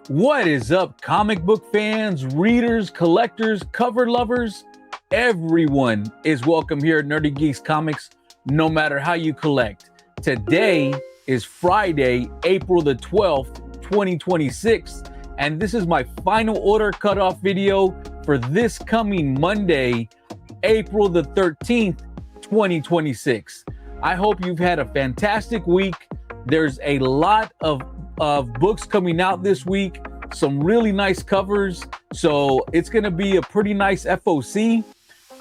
What is up, comic book fans, readers, collectors, cover lovers? Everyone is welcome here at Nerdy Geeks Comics, no matter how you collect. Today is Friday, April the 12th, 2026, and this is my final order cutoff video for this coming Monday, April the 13th, 2026. I hope you've had a fantastic week. There's a lot of books coming out this week, some really nice covers, so it's going to be a pretty nice FOC.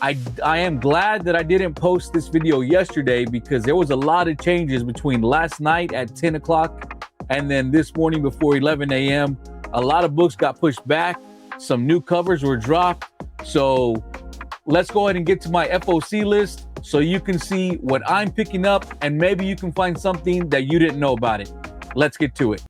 I am glad that I didn't post this video yesterday because there was a lot of changes between last night at 10 o'clock and then this morning before 11 a.m. A lot of books got pushed back, some new covers were dropped, so let's go ahead and get to my FOC list so you can see what I'm picking up and maybe you can find something that you didn't know about it. Let's get to it.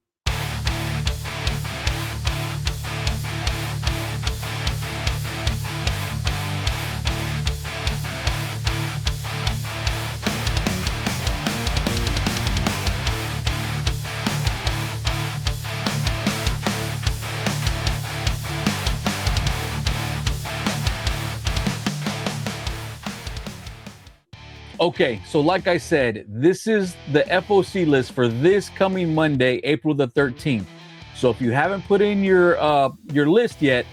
Okay, so like I said, this is the FOC list for this coming Monday, April the 13th. So if you haven't put in your list yet,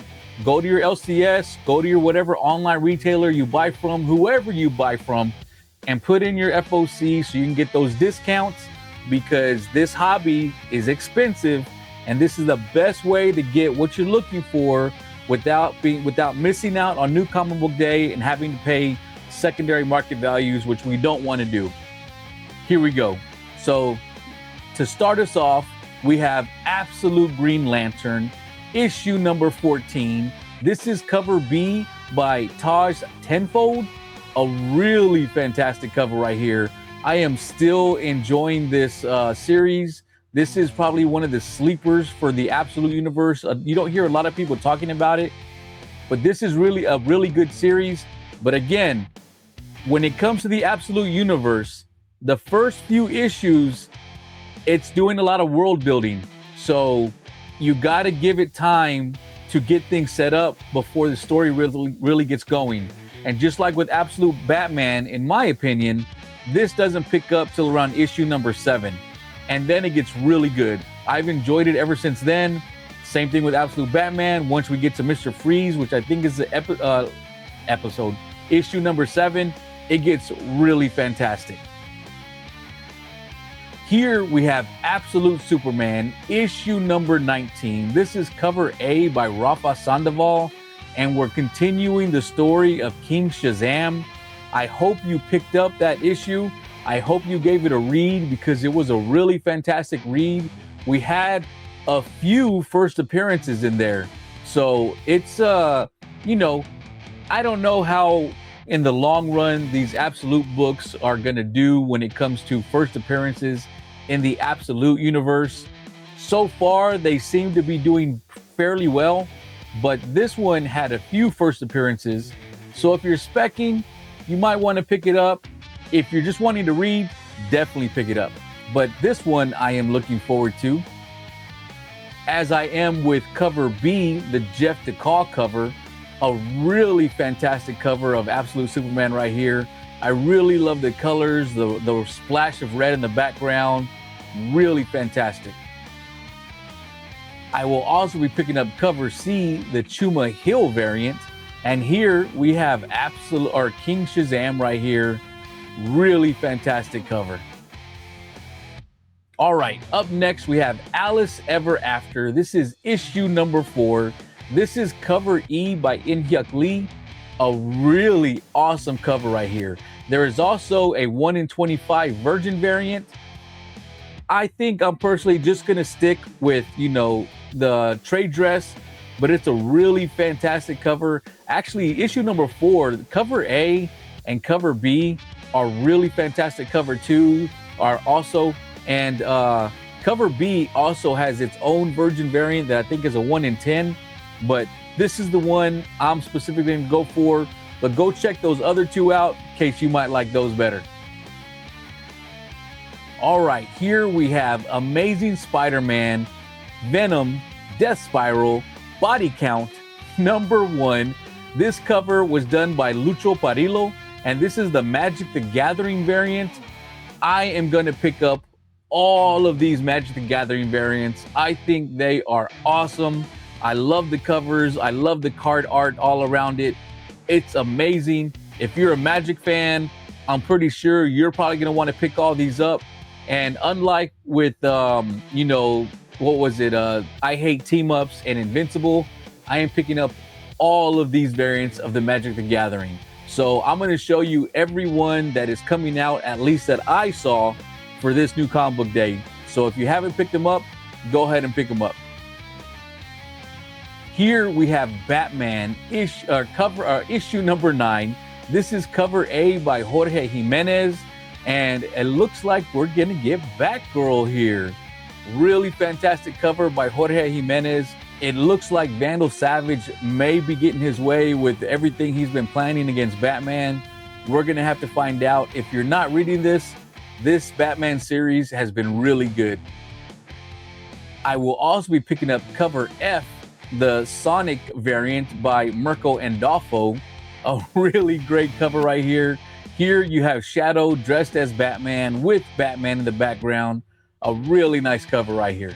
go to your LCS, go to your whatever online retailer you buy from, whoever you buy from, and put in your FOC so you can get those discounts because this hobby is expensive and this is the best way to get what you're looking for without missing out on New Comic Book Day and having to pay secondary market values, which we don't want to do. Here we go. So to start us off, we have Absolute Green Lantern, issue number 14. This is cover B by Taj Tenfold. A really fantastic cover right here. I am still enjoying this series. This is probably one of the sleepers for the Absolute Universe. You don't hear a lot of people talking about it, but this is really a really good series. But again, when it comes to the Absolute Universe, the first few issues, it's doing a lot of world building. So you got to give it time to get things set up before the story really gets going. And just like with Absolute Batman, in my opinion, this doesn't pick up till around issue number 7. And then it gets really good. I've enjoyed it ever since then. Same thing with Absolute Batman. Once we get to Mr. Freeze, which I think is the episode, issue number 7, it gets really fantastic. Here we have Absolute Superman, issue number 19. This is cover A by Rafa Sandoval, and we're continuing the story of King Shazam. I hope you picked up that issue. I hope you gave it a read because it was a really fantastic read. We had a few first appearances in there. So it's, I don't know how in the long run these Absolute books are going to do when it comes to first appearances in the Absolute Universe. So far, they seem to be doing fairly well, but this one had a few first appearances. So if you're speccing, you might want to pick it up. If you're just wanting to read, definitely pick it up. But this one I am looking forward to, as I am with cover B, the Jeff DeCall cover. A really fantastic cover of Absolute Superman right here. I really love the colors, the splash of red in the background. Really fantastic. I will also be picking up cover C, the Chuma Hill variant. And here we have King Shazam right here. Really fantastic cover. All right, up next we have Alice Ever After. This is issue number 4. This is cover E by In-Hyuk Lee. A really awesome cover right here. There is also a 1 in 25 Virgin variant. I think I'm personally just gonna stick with, the trade dress, but it's a really fantastic cover. Actually, issue number 4, cover A and cover B are really fantastic. Cover 2 are also, and cover B also has its own Virgin variant that I think is a 1 in 10. But this is the one I'm specifically going to go for. But go check those other 2 out in case you might like those better. All right, here we have Amazing Spider-Man, Venom, Death Spiral Body Count #1. This cover was done by Lucho Parillo, and this is the Magic the Gathering variant. I am going to pick up all of these Magic the Gathering variants. I think they are awesome. I love the covers. I love the card art all around it. It's amazing. If you're a Magic fan, I'm pretty sure you're probably going to want to pick all these up. And unlike with, you know, what was it? I Hate Team Ups and Invincible, I am picking up all of these variants of the Magic the Gathering. So I'm going to show you every one that is coming out, at least that I saw for this new comic book day. So if you haven't picked them up, go ahead and pick them up. Here we have Batman issue #9. This is cover A by Jorge Jimenez, and it looks like we're gonna get Batgirl here. Really fantastic cover by Jorge Jimenez. It looks like Vandal Savage may be getting his way with everything he's been planning against Batman. We're gonna have to find out. If you're not reading this Batman series has been really good. I will also be picking up cover F, the Sonic variant by Mirko Andolfo. A really great cover right here. Here you have Shadow dressed as Batman with Batman in the background. A really nice cover right here.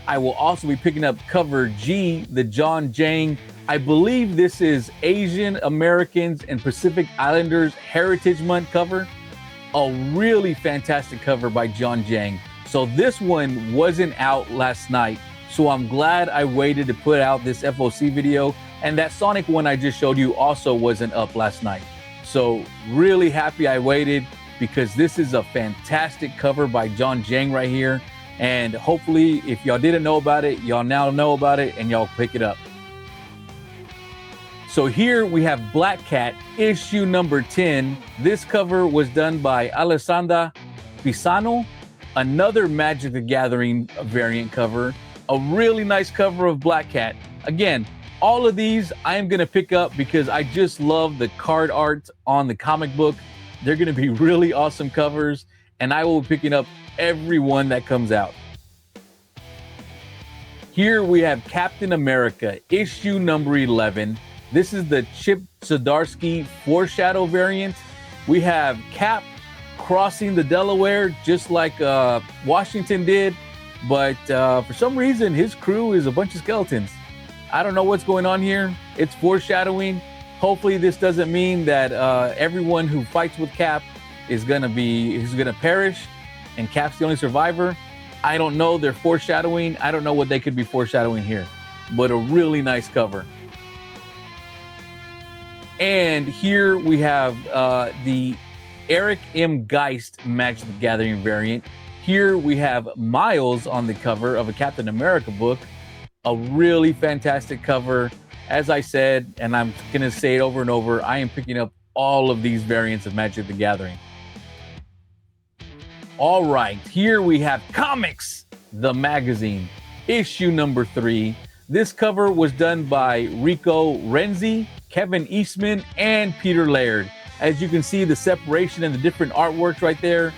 I will also be picking up cover G, the John Jang. I believe this is Asian Americans and Pacific Islanders Heritage Month cover. A really fantastic cover by John Jang. So this one wasn't out last night, so I'm glad I waited to put out this FOC video. And that Sonic one I just showed you also wasn't up last night. So really happy I waited, because this is a fantastic cover by John Jang right here. And hopefully, if y'all didn't know about it, y'all now know about it and y'all pick it up. So here we have Black Cat issue #10. This cover was done by Alessandra Pisano. Another Magic the Gathering variant cover. A really nice cover of Black Cat. Again, all of these I am going to pick up because I just love the card art on the comic book. They're going to be really awesome covers, and I will be picking up every one that comes out. Here we have Captain America issue #11. This is the Chip Zdarsky Foreshadow variant. We have Cap crossing the Delaware just like Washington did, but for some reason his crew is a bunch of skeletons. I don't know what's going on here. It's foreshadowing. Hopefully this doesn't mean that everyone who fights with Cap is gonna perish and Cap's the only survivor. I don't know. They're foreshadowing. I don't know what they could be foreshadowing here, but a really nice cover. And here we have the Eric M. Geist Magic the Gathering variant. Here we have Miles on the cover of a Captain America book. A really fantastic cover. As I said, and I'm going to say it over and over, I am picking up all of these variants of Magic the Gathering. All right, here we have Comics, the magazine, issue #3. This cover was done by Rico Renzi, Kevin Eastman, and Peter Laird. As you can see, the separation and the different artworks right there.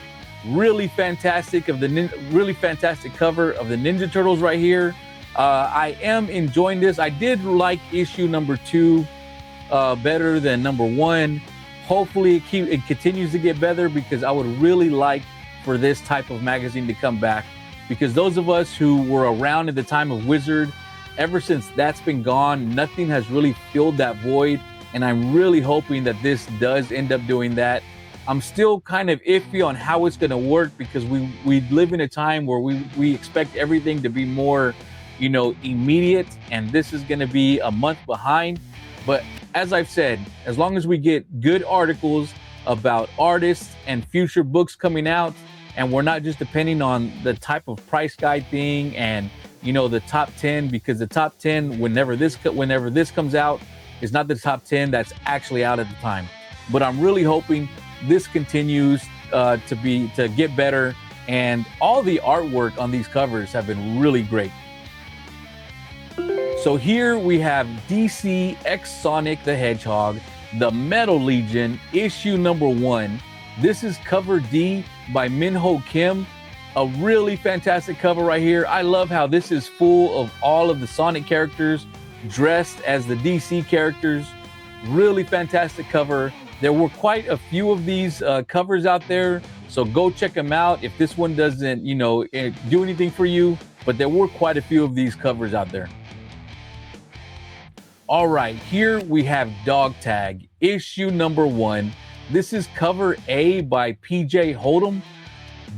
Really fantastic cover of the Ninja Turtles right here. I am enjoying this. I did like issue #2 better than #1. Hopefully it continues to get better, because I would really like for this type of magazine to come back, because those of us who were around at the time of Wizard, ever since that's been gone, nothing has really filled that void, and I'm really hoping that this does end up doing that. I'm still kind of iffy on how it's going to work, because we live in a time where we expect everything to be more, you know, immediate, and this is going to be a month behind. But as I've said, as long as we get good articles about artists and future books coming out, and we're not just depending on the type of price guide thing and, you know, the top 10, because the top 10, whenever this comes out, is not the top 10 that's actually out at the time. But I'm really hoping this continues to get better, and all the artwork on these covers have been really great. So here we have DC X Sonic the Hedgehog, the Metal Legion, issue #1. This is cover D by Minho Kim. A really fantastic cover right here. I love how this is full of all of the Sonic characters dressed as the DC characters. Really fantastic cover. There were quite a few of these covers out there, so go check them out if this one doesn't, do anything for you, but there were quite a few of these covers out there. All right, here we have Dog Tag, issue number 1. This is cover A by PJ Hold'em.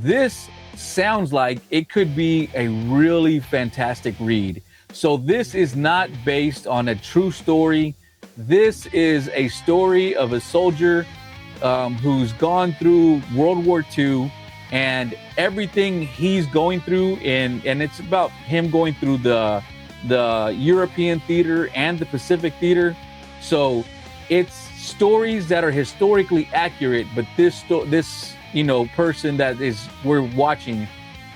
This sounds like it could be a really fantastic read. So this is not based on a true story. This is a story of a soldier who's gone through World War II and everything he's going through, and it's about him going through the European theater and the Pacific theater. So it's stories that are historically accurate, but this person that we're watching,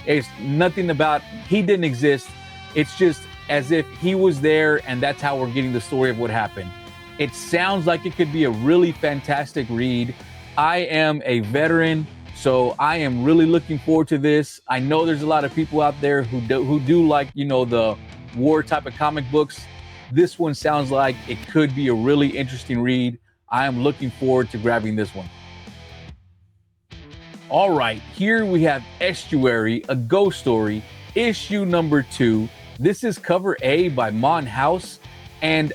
it's nothing about, he didn't exist. It's just as if he was there, and that's how we're getting the story of what happened. It sounds like it could be a really fantastic read. I am a veteran, so I am really looking forward to this. I know there's a lot of people out there who do like, the war type of comic books. This one sounds like it could be a really interesting read. I am looking forward to grabbing this one. All right, here we have Estuary, a ghost story, issue number 2. This is cover A by Mon House, and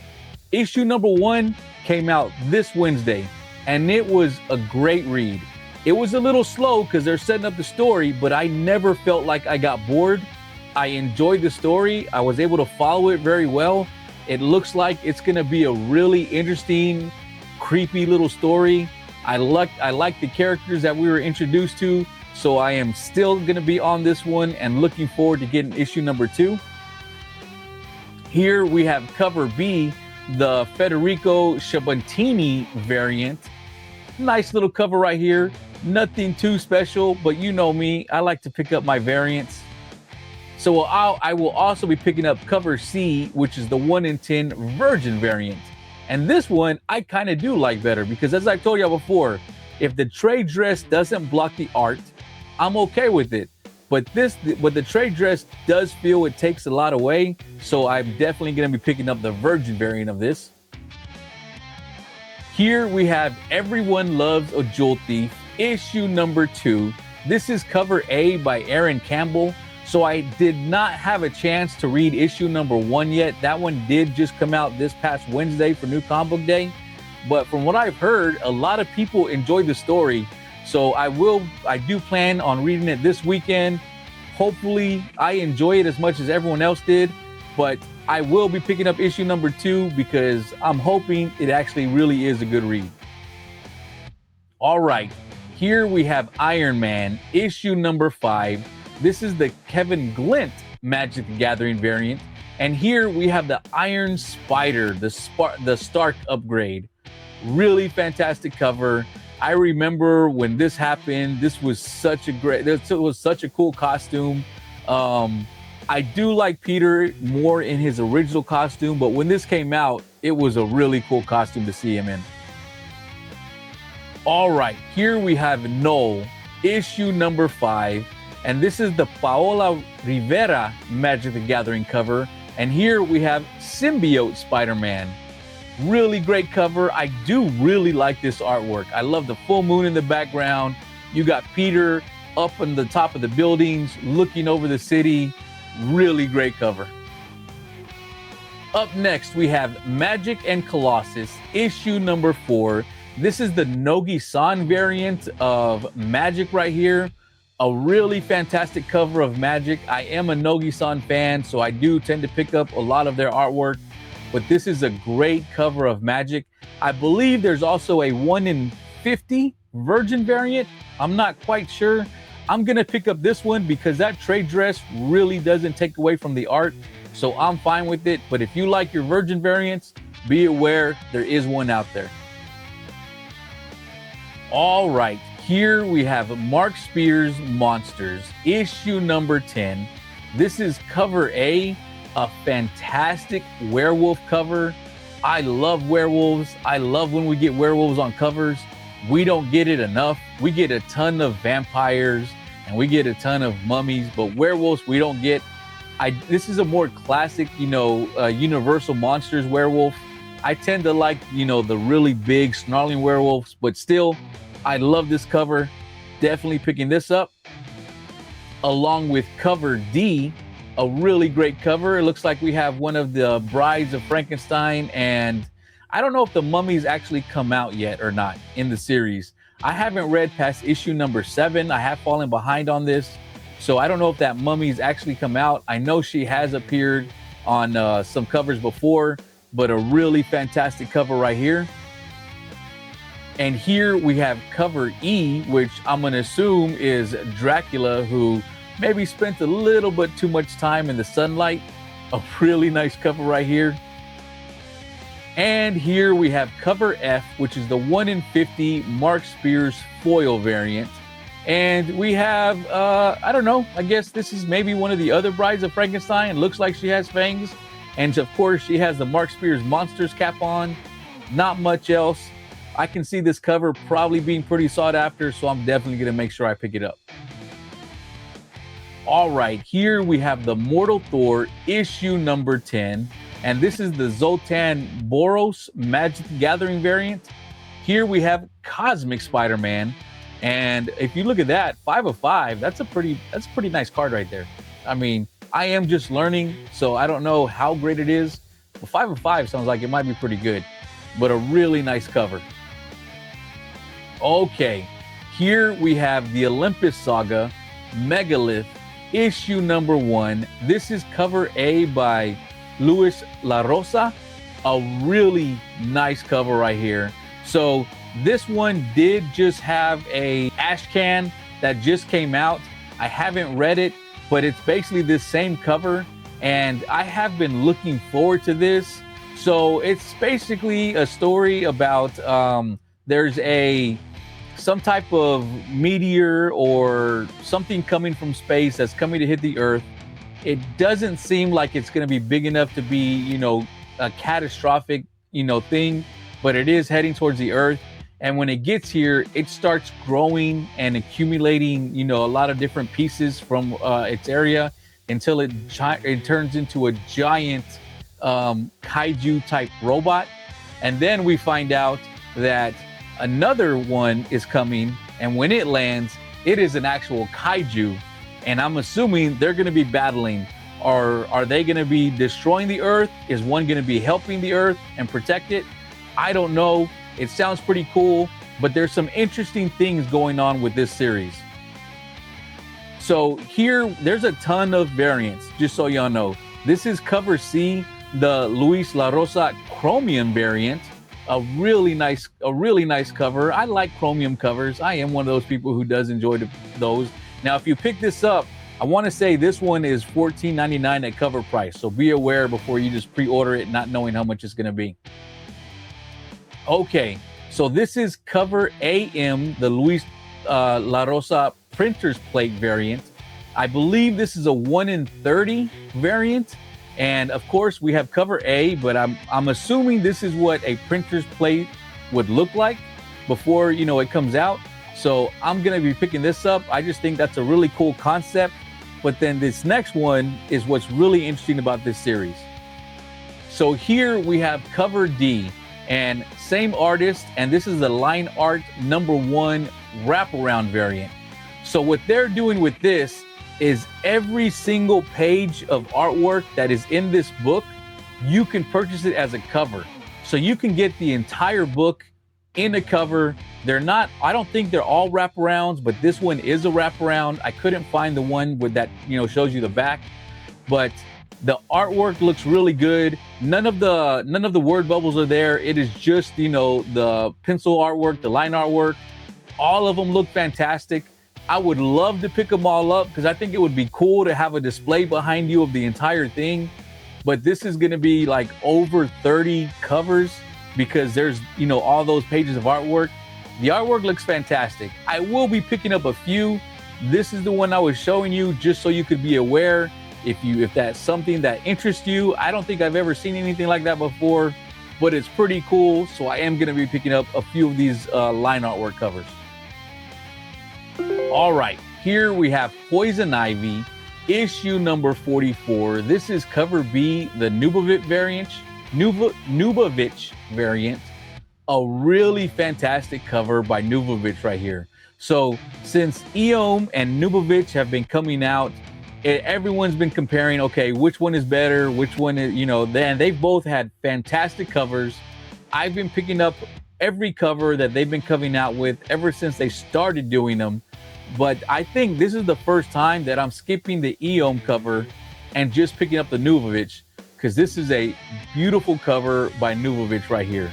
issue number 1 came out this Wednesday, and it was a great read. It was a little slow because they're setting up the story, but I never felt like I got bored. I enjoyed the story. I was able to follow it very well. It looks like it's going to be a really interesting, creepy little story. I like the characters that we were introduced to, so I am still going to be on this one and looking forward to getting issue number 2. Here we have cover B, the Federico Sciabantini variant. Nice little cover right here. Nothing too special, but you know me, I like to pick up my variants. So I will also be picking up cover C, which is the 1 in 10 Virgin variant. And this one I kind of do like better because, as I told y'all before, if the trade dress doesn't block the art, I'm okay with it. But the trade dress does feel it takes a lot away, so I'm definitely going to be picking up the Virgin variant of this. Here we have Everyone Loves a Jewel Thief, issue number 2. This is cover A by Aaron Campbell. So I did not have a chance to read issue number 1 yet. That one did just come out this past Wednesday for New Comic Book Day. But from what I've heard, a lot of people enjoyed the story. So I do plan on reading it this weekend. Hopefully I enjoy it as much as everyone else did, but I will be picking up issue number 2 because I'm hoping it actually really is a good read. All right, here we have Iron Man, issue number 5. This is the Kevin Glint Magic the Gathering variant. And here we have the Iron Spider, the Stark upgrade. Really fantastic cover. I remember when this happened, this was such a cool costume. I do like Peter more in his original costume, but when this came out, it was a really cool costume to see him in. All right, here we have Noel, issue number 5. And this is the Paola Rivera Magic the Gathering cover. And here we have Symbiote Spider-Man. Really great cover. I do really like this artwork. I love the full moon in the background. You got Peter up on the top of the buildings, looking over the city. Really great cover. Up next, we have Magic and Colossus, issue number 4. This is the Nogi-san variant of Magic right here. A really fantastic cover of Magic. I am a Nogi-san fan, so I do tend to pick up a lot of their artwork, but this is a great cover of Magic. I believe there's also a 1 in 50 Virgin variant. I'm not quite sure. I'm gonna pick up this one because that trade dress really doesn't take away from the art, so I'm fine with it. But if you like your Virgin variants, be aware there is one out there. All right. Here we have Mark Spears Monsters, issue number 10. This is cover A, a fantastic werewolf cover. I love werewolves. I love when we get werewolves on covers. We don't get it enough. We get a ton of vampires and we get a ton of mummies, but werewolves we don't get. This is a more classic, Universal Monsters werewolf. I tend to like, the really big snarling werewolves, but still, I love this cover. Definitely picking this up. Along with cover D, a really great cover. It looks like we have one of the Brides of Frankenstein, and I don't know if the mummies actually come out yet or not in the series. I haven't read past issue number 7. I have fallen behind on this, so I don't know if that mummy's actually come out. I know she has appeared on some covers before, but a really fantastic cover right here. And here we have cover E, which I'm going to assume is Dracula, who maybe spent a little bit too much time in the sunlight. A really nice cover right here. And here we have cover F, which is the 1 in 50 Mark Spears foil variant. And we have, I don't know, I guess this is maybe one of the other Brides of Frankenstein. It looks like she has fangs. And of course, she has the Mark Spears Monsters cap on. Not much else. I can see this cover probably being pretty sought after, so I'm definitely going to make sure I pick it up. All right, here we have the Mortal Thor issue number 10. And this is the Zoltan Boros Magic Gathering variant. Here we have Cosmic Spider-Man. And if you look at that, 5 of 5, that's a pretty nice card right there. I mean, I am just learning, so I don't know how great it is. But 5 of 5 sounds like it might be pretty good, but a really nice cover. Okay, here we have the Olympus Saga Megalith issue number 1. This is cover A by Luis La Rosa. A really nice cover right here. So this one did just have a ash can that just came out. I haven't read it, but it's basically this same cover, and I have been looking forward to this. So it's basically a story about there's some type of meteor or something coming from space that's coming to hit the Earth. It doesn't seem like it's going to be big enough to be, a catastrophic, thing, but it is heading towards the Earth. And when it gets here, it starts growing and accumulating, a lot of different pieces from its area until it turns into a giant kaiju type robot. And then we find out that another one is coming, and when it lands, it is an actual kaiju. And I'm assuming they're going to be battling. Or are they going to be destroying the Earth? Is one going to be helping the Earth and protect it? I don't know. It sounds pretty cool, but there's some interesting things going on with this series. So here, there's a ton of variants, just so y'all know. This is cover C, the Luis La Rosa Chromium variant. A really nice cover. I like chromium covers. I am one of those people who does enjoy those. Now, if you pick this up, I want to say this one is $14.99 at cover price. So be aware before you just pre-order it, not knowing how much it's going to be. Okay, so this is cover AM, the Luis La Rosa Printer's Plate variant. I believe this is a 1 in 30 variant. And of course, we have cover A, but I'm assuming this is what a printer's plate would look like before, it comes out. So I'm going to be picking this up. I just think that's a really cool concept. But then this next one is what's really interesting about this series. So here we have cover D, and same artist, and this is the line art number 1 wraparound variant. So what they're doing with this is every single page of artwork that is in this book, you can purchase it as a cover. So you can get the entire book in a cover. I don't think they're all wraparounds, but this one is a wraparound. I couldn't find the one with that, shows you the back, but the artwork looks really good. None of the word bubbles are there. It is just, the pencil artwork, the line artwork. All of them look fantastic. I would love to pick them all up because I think it would be cool to have a display behind you of the entire thing. But this is going to be like over 30 covers because there's, all those pages of artwork. The artwork looks fantastic. I will be picking up a few. This is the one I was showing you just so you could be aware if that's something that interests you. I don't think I've ever seen anything like that before, but it's pretty cool. So I am going to be picking up a few of these line artwork covers. All right, here we have Poison Ivy, issue number 44. This is cover B, the Nubavitch variant. A really fantastic cover by Nubavitch right here. So since Eom and Nubavitch have been coming out, everyone's been comparing, okay, which one is better, which one is, then they've both had fantastic covers. I've been picking up every cover that they've been coming out with ever since they started doing them. But I think this is the first time that I'm skipping the Eom cover and just picking up the Nubavitch, because this is a beautiful cover by Nubavitch right here.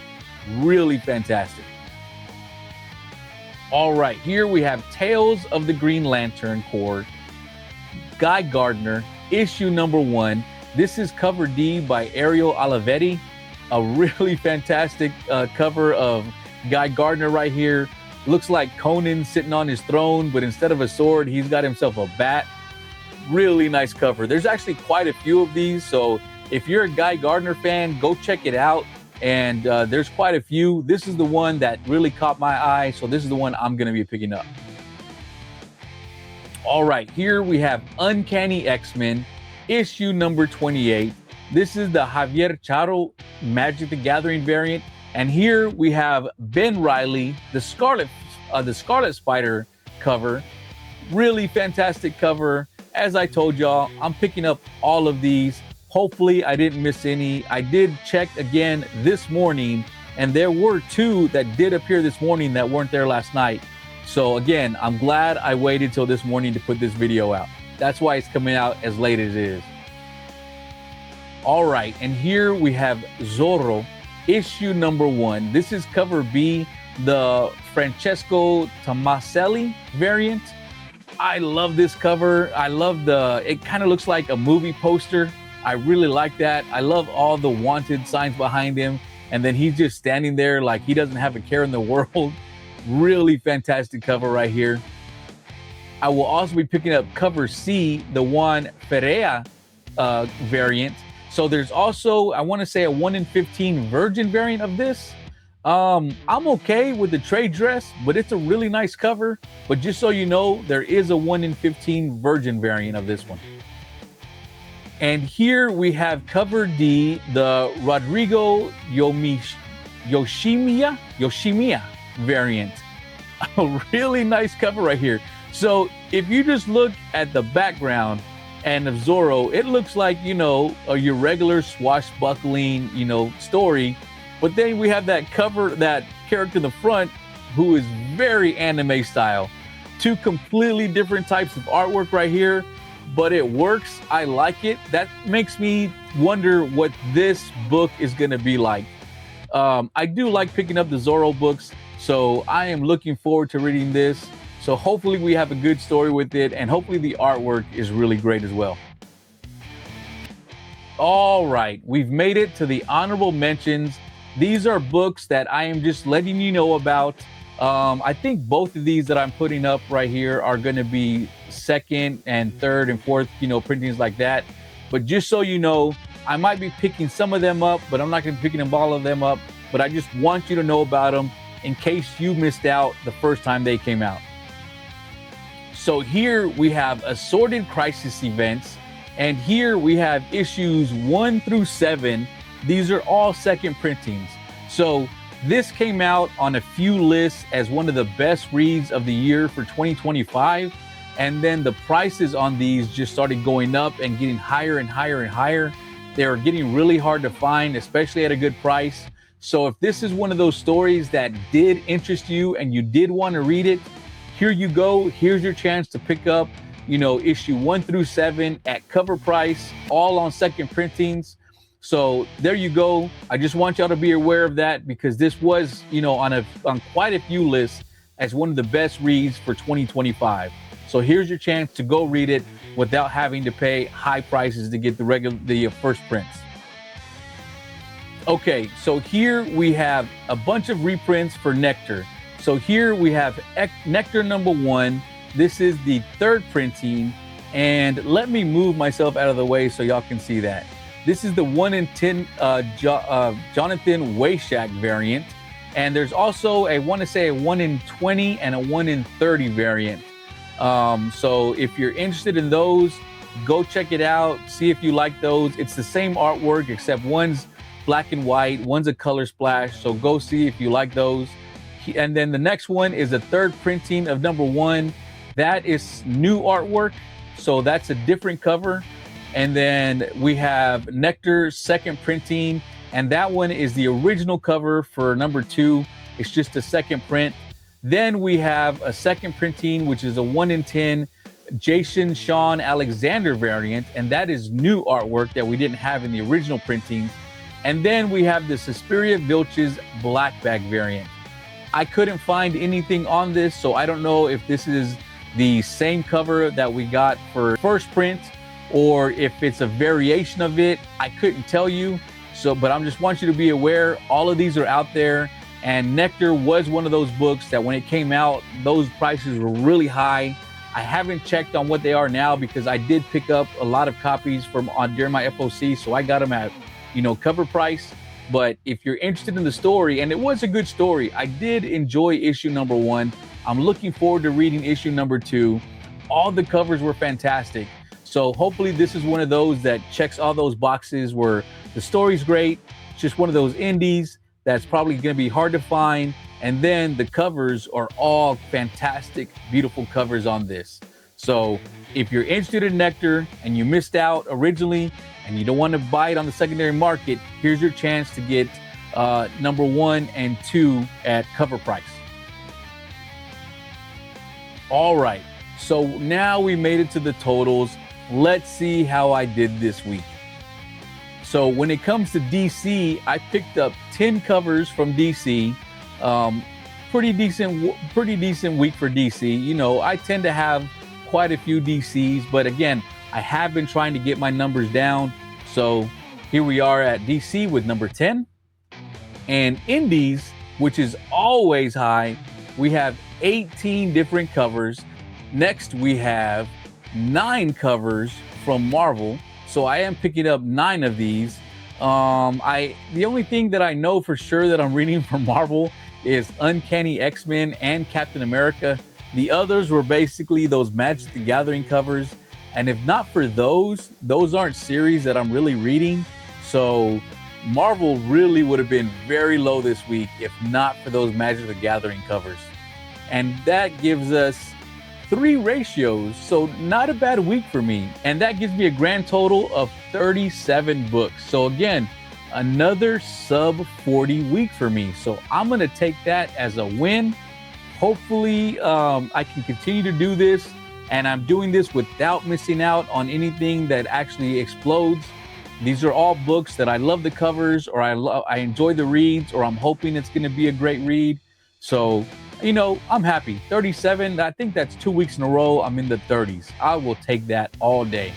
Really fantastic. All right, here we have Tales of the Green Lantern Corps, Guy Gardner, issue number 1. This is cover D by Ariel Olivetti. A really fantastic cover of Guy Gardner right here. Looks like Conan sitting on his throne, but instead of a sword, he's got himself a bat. Really nice cover. There's actually quite a few of these, so if you're a Guy Gardner fan, go check it out. And there's quite a few. This is the one that really caught my eye, so this is the one I'm going to be picking up. All right, here we have Uncanny X-Men, issue number 28. This is the Javier Charo Magic the Gathering variant. And here we have Ben Reilly, the Scarlet Spider cover. Really fantastic cover. As I told y'all, I'm picking up all of these. Hopefully I didn't miss any. I did check again this morning, and there were 2 that did appear this morning that weren't there last night. So again, I'm glad I waited till this morning to put this video out. That's why it's coming out as late as it is. All right, and here we have Zorro, issue number 1. This is cover B, the Francesco Tomaselli variant. I love this cover. I love it kind of looks like a movie poster. I really like that. I love all the wanted signs behind him. And then he's just standing there like he doesn't have a care in the world. Really fantastic cover right here. I will also be picking up cover C, the Juan Ferreira variant. So there's also, I want to say, a 1 in 15 virgin variant of this. I'm okay with the trade dress, but it's a really nice cover. But just so you know, there is a 1 in 15 virgin variant of this one. And here we have cover D, the Rodrigo Yoshimiya variant. A really nice cover right here. So if you just look at the background and of Zorro, it looks like, your regular swashbuckling, story. But then we have that cover, that character in the front who is very anime style. 2 completely different types of artwork right here, but it works. I like it. That makes me wonder what this book is going to be like. I do like picking up the Zorro books, so I am looking forward to reading this. So hopefully we have a good story with it, and hopefully the artwork is really great as well. All right, we've made it to the honorable mentions. These are books that I am just letting you know about. I think both of these that I'm putting up right here are going to be 2nd and 3rd and 4th, printings like that. But just so you know, I might be picking some of them up, but I'm not going to be picking all of them up. But I just want you to know about them in case you missed out the first time they came out. So here we have assorted crisis events, and here we have issues 1 through 7. These are all 2nd printings. So this came out on a few lists as one of the best reads of the year for 2025. And then the prices on these just started going up and getting higher and higher and higher. They are getting really hard to find, especially at a good price. So if this is one of those stories that did interest you and you did want to read it, here you go. Here's your chance to pick up, issue 1 through 7 at cover price, all on 2nd printings. So there you go. I just want y'all to be aware of that, because this was, on quite a few lists as one of the best reads for 2025. So here's your chance to go read it without having to pay high prices to get the first prints. Okay, so here we have a bunch of reprints for Nectar. So here we have Nectar number 1. This is the 3rd printing, and let me move myself out of the way so y'all can see that. This is the 1 in 10 Jonathan Wayshak variant, and there's also a 1 in 20 and a 1 in 30 variant. So if you're interested in those, go check it out. See if you like those. It's the same artwork, except one's black and white, one's a color splash. So go see if you like those. And then the next one is a third printing of number 1. That is new artwork. So that's a different cover. And then we have Nectar's second printing, and that one is the original cover for number 2. It's just a second print. Then we have a second printing, which is a 1 in 10 Jason Sean Alexander variant, and that is new artwork that we didn't have in the original printings. And then we have the Suspiria Vilches black bag variant. I couldn't find anything on this, so I don't know if this is the same cover that we got for first print or if it's a variation of it. I couldn't tell you. So, but I'm just want you to be aware, all of these are out there. And Nectar was one of those books that when it came out, those prices were really high. I haven't checked on what they are now because I did pick up a lot of copies from during my FOC, so I got them at, cover price. But if you're interested in the story, and it was a good story, I did enjoy issue number 1. I'm looking forward to reading issue number 2. All the covers were fantastic. So hopefully this is one of those that checks all those boxes where the story's great. It's just one of those indies that's probably going to be hard to find. And then the covers are all fantastic, beautiful covers on this. So if you're interested in Nectar and you missed out originally and you don't want to buy it on the secondary market, here's your chance to get number 1 and 2 at cover price. All right, so now we made it to the totals. Let's see how I did this week. So when it comes to DC, I picked up 10 covers from DC. Pretty decent week for DC. I tend to have quite a few DCs, but again, I have been trying to get my numbers down. So here we are at DC with number 10. And Indies, which is always high, we have 18 different covers. Next, we have 9 covers from Marvel. So I am picking up 9 of these. The only thing that I know for sure that I'm reading from Marvel is Uncanny X-Men and Captain America. The others were basically those Magic the Gathering covers. And if not for those aren't series that I'm really reading. So Marvel really would have been very low this week if not for those Magic the Gathering covers. And that gives us 3 ratios, so not a bad week for me. And that gives me a grand total of 37 books. So again, another sub 40 week for me. So I'm gonna take that as a win. Hopefully I can continue to do this, and I'm doing this without missing out on anything that actually explodes. These are all books that I love the covers, or I enjoy the reads, or I'm hoping it's gonna be a great read. So I'm happy. 37, I think that's 2 weeks in a row. I'm in the 30s. I will take that all day.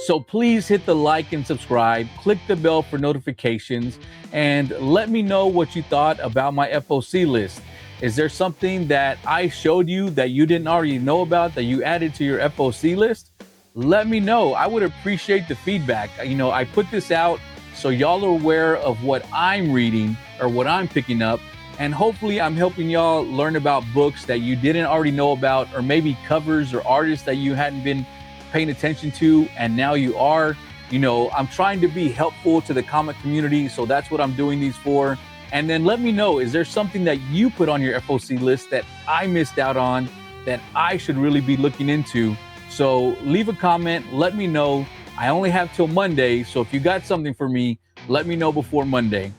So please hit the like and subscribe, click the bell for notifications, and let me know what you thought about my FOC list. Is there something that I showed you that you didn't already know about that you added to your FOC list? Let me know. I would appreciate the feedback. I put this out so y'all are aware of what I'm reading or what I'm picking up. And hopefully I'm helping y'all learn about books that you didn't already know about, or maybe covers or artists that you hadn't been paying attention to, and now you are. I'm trying to be helpful to the comic community, so that's what I'm doing these for. And then let me know, is there something that you put on your FOC list that I missed out on that I should really be looking into? So leave a comment, let me know. I only have till Monday, so if you got something for me, let me know before Monday.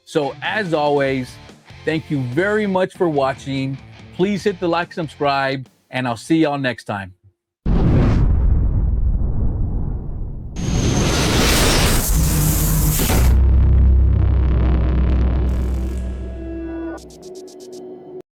So as always, thank you very much for watching. Please hit the like, subscribe, and I'll see y'all next time.